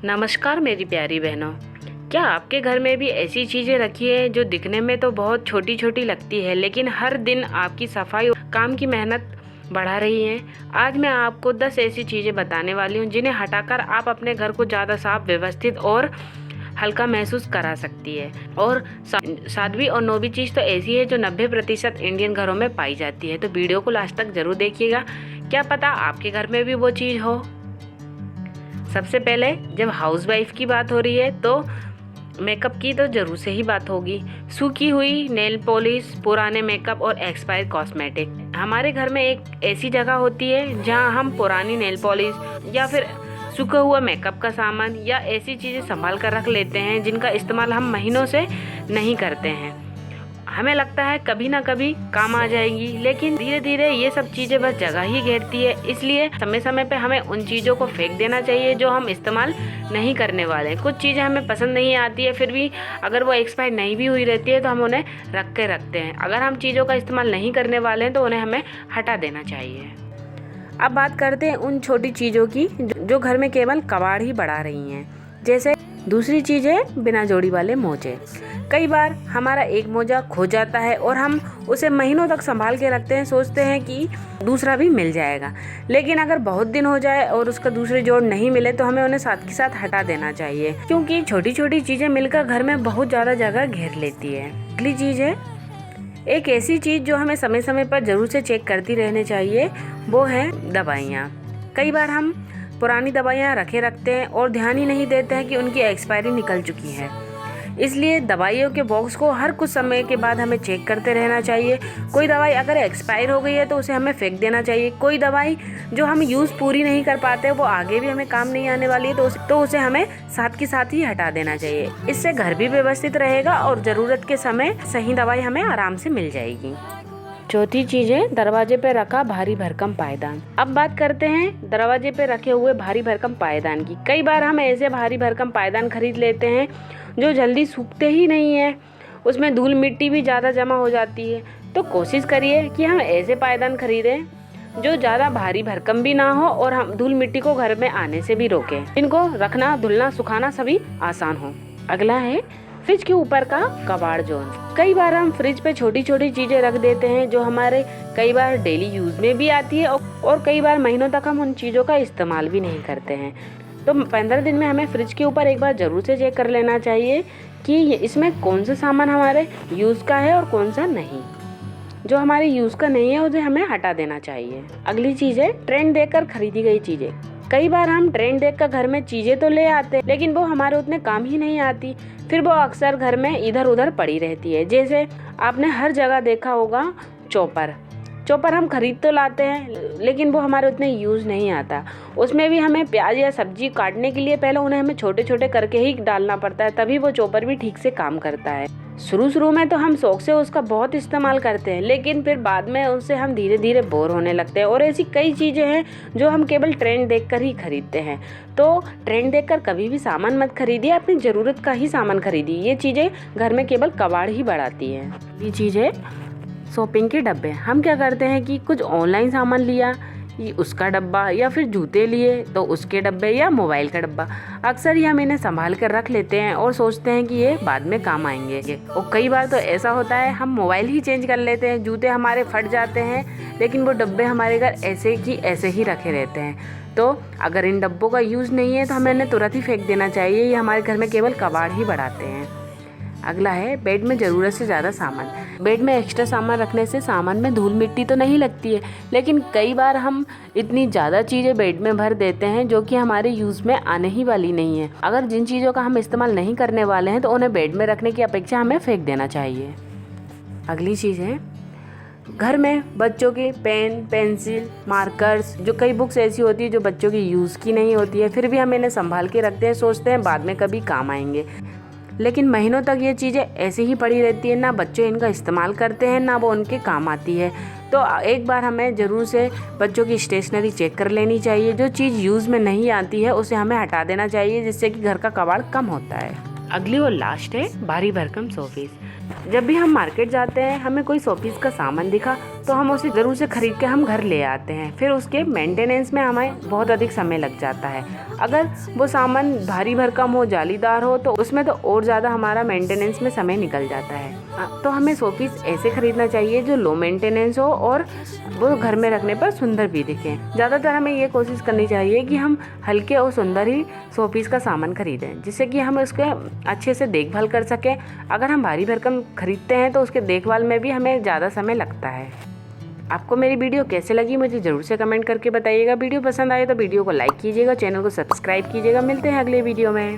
नमस्कार मेरी प्यारी बहनों। क्या आपके घर में भी ऐसी चीज़ें रखी है जो दिखने में तो बहुत छोटी छोटी लगती है, लेकिन हर दिन आपकी सफाई और काम की मेहनत बढ़ा रही हैं? आज मैं आपको 10 ऐसी चीज़ें बताने वाली हूँ जिन्हें हटाकर आप अपने घर को ज़्यादा साफ, व्यवस्थित और हल्का महसूस करा सकती है। और सातवीं और नौवीं चीज़ तो ऐसी है जो 90% इंडियन घरों में पाई जाती है। तो वीडियो को लास्ट तक ज़रूर देखिएगा, क्या पता आपके घर में भी वो चीज़ हो। सबसे पहले जब हाउसवाइफ की बात हो रही है तो मेकअप की तो ज़रूर से ही बात होगी। सूखी हुई नेल पॉलिश, पुराने मेकअप और एक्सपायर कॉस्मेटिक। हमारे घर में एक ऐसी जगह होती है जहां हम पुरानी नेल पॉलिश या फिर सूखा हुआ मेकअप का सामान या ऐसी चीज़ें संभाल कर रख लेते हैं जिनका इस्तेमाल हम महीनों से नहीं करते हैं। हमें लगता है कभी ना कभी काम आ जाएगी, लेकिन धीरे धीरे ये सब चीज़ें बस जगह ही घेरती है। इसलिए समय समय पे हमें उन चीज़ों को फेंक देना चाहिए जो हम इस्तेमाल नहीं करने वाले हैं। कुछ चीज़ें हमें पसंद नहीं आती है, फिर भी अगर वो एक्सपायर नहीं भी हुई रहती है तो हम उन्हें रख के रखते हैं। अगर हम चीज़ों का इस्तेमाल नहीं करने वाले हैं तो उन्हें हमें हटा देना चाहिए। अब बात करते हैं उन छोटी चीज़ों की जो घर में केवल कबाड़ ही बढ़ा रही हैं। जैसे दूसरी चीज़ है बिना जोड़ी वाले मोजे। कई बार हमारा एक मोजा खो जाता है और हम उसे महीनों तक संभाल के रखते हैं, सोचते हैं कि दूसरा भी मिल जाएगा। लेकिन अगर बहुत दिन हो जाए और उसका दूसरे जोड़ नहीं मिले तो हमें उन्हें साथ के साथ हटा देना चाहिए, क्योंकि छोटी छोटी चीज़ें मिलकर घर में बहुत ज़्यादा जगह घेर लेती है। अगली चीज़ है एक ऐसी चीज़ जो हमें समय समय पर ज़रूर से चेक करती रहनी चाहिए, वो है दवाइयाँ। कई बार हम पुरानी दवाइयाँ रखे रखते हैं और ध्यान ही नहीं देते हैं कि उनकी एक्सपायरी निकल चुकी है। इसलिए दवाइयों के बॉक्स को हर कुछ समय के बाद हमें चेक करते रहना चाहिए। कोई दवाई अगर एक्सपायर हो गई है तो उसे हमें फेंक देना चाहिए। कोई दवाई जो हम यूज़ पूरी नहीं कर पाते वो आगे भी हमें काम नहीं आने वाली है तो उसे हमें साथ के साथ ही हटा देना चाहिए। इससे घर भी व्यवस्थित रहेगा और ज़रूरत के समय सही दवाई हमें आराम से मिल जाएगी। चौथी चीज़ है दरवाजे पे रखा भारी भरकम पायदान। अब बात करते हैं दरवाजे पे रखे हुए भारी भरकम पायदान की। कई बार हम ऐसे भारी भरकम पायदान खरीद लेते हैं जो जल्दी सूखते ही नहीं है, उसमें धूल मिट्टी भी ज़्यादा जमा हो जाती है। तो कोशिश करिए कि हम ऐसे पायदान खरीदें जो ज़्यादा भारी भरकम भी ना हो और हम धूल मिट्टी को घर में आने से भी रोकें, इनको रखना, धुलना, सुखाना सभी आसान हो। अगला है फ्रिज के ऊपर का कबाड़ जोन। कई बार हम फ्रिज पे छोटी छोटी चीज़ें रख देते हैं जो हमारे कई बार डेली यूज़ में भी आती है और कई बार महीनों तक हम उन चीज़ों का इस्तेमाल भी नहीं करते हैं। तो 15 दिन में हमें फ्रिज के ऊपर एक बार ज़रूर से चेक कर लेना चाहिए कि इसमें कौन सा सामान हमारे यूज़ का है और कौन सा नहीं। जो हमारे यूज़ का नहीं है उसे हमें हटा देना चाहिए। अगली चीज़ है ट्रेंड देखकर खरीदी गई चीज़ें। कई बार हम ट्रेंड देखकर घर में चीज़ें तो ले आते हैं, लेकिन वो हमारे उतने काम ही नहीं आती। फिर वो अक्सर घर में इधर उधर पड़ी रहती है। जैसे आपने हर जगह देखा होगा चॉपर हम खरीद तो लाते हैं लेकिन वो हमारे उतने यूज़ नहीं आता। उसमें भी हमें प्याज या सब्जी काटने के लिए पहले उन्हें हमें छोटे छोटे करके ही डालना पड़ता है, तभी वो चॉपर भी ठीक से काम करता है। शुरू में तो हम शौक से उसका बहुत इस्तेमाल करते हैं, लेकिन फिर बाद में उससे हम धीरे धीरे बोर होने लगते हैं। और ऐसी कई चीज़ें हैं जो हम केवल ट्रेंड देखकर ही खरीदते हैं। तो ट्रेंड देखकर कभी भी सामान मत खरीदिए, अपनी ज़रूरत का ही सामान खरीदिए। ये चीज़ें घर में केवल कबाड़ ही बढ़ाती हैं। ये चीज़ है शॉपिंग के डब्बे। हम क्या करते हैं कि कुछ ऑनलाइन सामान लिया, उसका डब्बा, या फिर जूते लिए तो उसके डब्बे, या मोबाइल का डब्बा। अक्सर ही हम इन्हें संभाल कर रख लेते हैं और सोचते हैं कि ये बाद में काम आएंगे। और कई बार तो ऐसा होता है हम मोबाइल ही चेंज कर लेते हैं, जूते हमारे फट जाते हैं, लेकिन वो डब्बे हमारे घर ऐसे की ऐसे ही रखे रहते हैं। तो अगर इन डब्बों का यूज़ नहीं है तो हमें इन्हें तुरंत ही फेंक देना चाहिए। ये हमारे घर में केवल कबाड़ ही बढ़ाते हैं। अगला है बेड में ज़रूरत से ज़्यादा सामान। बेड में एक्स्ट्रा सामान रखने से सामान में धूल मिट्टी तो नहीं लगती है, लेकिन कई बार हम इतनी ज़्यादा चीज़ें बेड में भर देते हैं जो कि हमारे यूज़ में आने ही वाली नहीं है। अगर जिन चीज़ों का हम इस्तेमाल नहीं करने वाले हैं तो उन्हें बेड में रखने की अपेक्षा हमें फेंक देना चाहिए। अगली चीज़ है घर में बच्चों के पेन, पेंसिल, मार्कर्स। जो कई बुक्स ऐसी होती है जो बच्चों की यूज़ की नहीं होती है, फिर भी हम इन्हें संभाल के रखते हैं, सोचते हैं बाद में कभी काम आएंगे, लेकिन महीनों तक ये चीज़ें ऐसे ही पड़ी रहती है। ना बच्चे इनका इस्तेमाल करते हैं, ना वो उनके काम आती है। तो एक बार हमें ज़रूर से बच्चों की स्टेशनरी चेक कर लेनी चाहिए। जो चीज़ यूज़ में नहीं आती है उसे हमें हटा देना चाहिए, जिससे कि घर का कबाड़ कम होता है। अगली और लास्ट है भारी भरकम शोपीस। जब भी हम मार्केट जाते हैं, हमें कोई शोपीस का सामान दिखा तो हम उसे ज़रूर से ख़रीद के हम घर ले आते हैं। फिर उसके मेंटेनेंस में हमें बहुत अधिक समय लग जाता है। अगर वो सामान भारी भरकम हो, जालीदार हो, तो उसमें तो और ज़्यादा हमारा मेंटेनेंस में समय निकल जाता है। तो हमें शोपीस ऐसे ख़रीदना चाहिए जो लो मेंटेनेंस हो और वो घर में रखने पर सुंदर भी दिखें। ज़्यादातर हमें ये कोशिश करनी चाहिए कि हम हल्के और सुंदर ही शोपीस का सामान खरीदें, जिससे कि हम उसके अच्छे से देखभाल कर सकें। अगर हम भारी भरकम खरीदते हैं तो उसके देखभाल में भी हमें ज़्यादा समय लगता है। आपको मेरी वीडियो कैसे लगी मुझे ज़रूर से कमेंट करके बताइएगा। वीडियो पसंद आए तो वीडियो को लाइक कीजिएगा, चैनल को सब्सक्राइब कीजिएगा। मिलते हैं अगले वीडियो में।